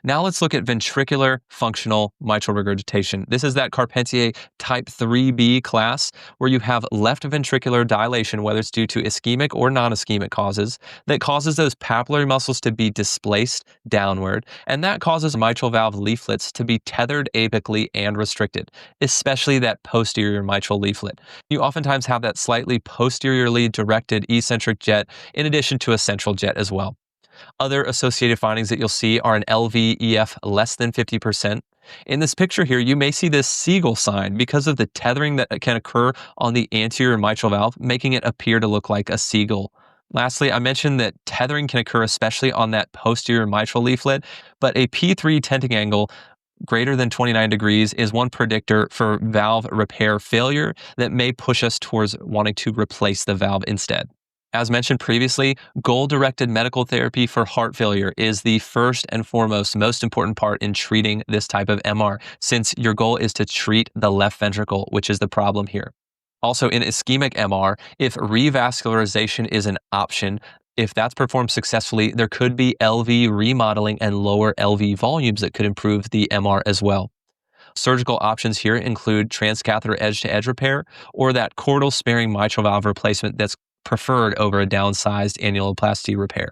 Now let's look at ventricular functional mitral regurgitation. This is that Carpentier Type IIIb class where you have left ventricular dilation, whether it's due to ischemic or non-ischemic causes, that causes those papillary muscles to be displaced downward, and that causes mitral valve leaflets to be tethered apically and restricted, especially that posterior mitral leaflet. You oftentimes have that slightly posteriorly directed eccentric jet in addition to a central jet as well. Other associated findings that you'll see are an LVEF less than 50%. In this picture here, you may see this Seagull sign because of the tethering that can occur on the anterior mitral valve, making it appear to look like a seagull. Lastly, I mentioned that tethering can occur especially on that posterior mitral leaflet, but a P3 tenting angle greater than 29 degrees is one predictor for valve repair failure that may push us towards wanting to replace the valve instead. As mentioned previously, goal-directed medical therapy for heart failure is the first and foremost most important part in treating this type of MR, since your goal is to treat the left ventricle, which is the problem here. Also, in ischemic MR, if revascularization is an option, if that's performed successfully, there could be LV remodeling and lower LV volumes that could improve the MR as well. Surgical options here include transcatheter edge-to-edge repair or that chordal-sparing mitral valve replacement that's preferred over a downsized annuloplasty repair.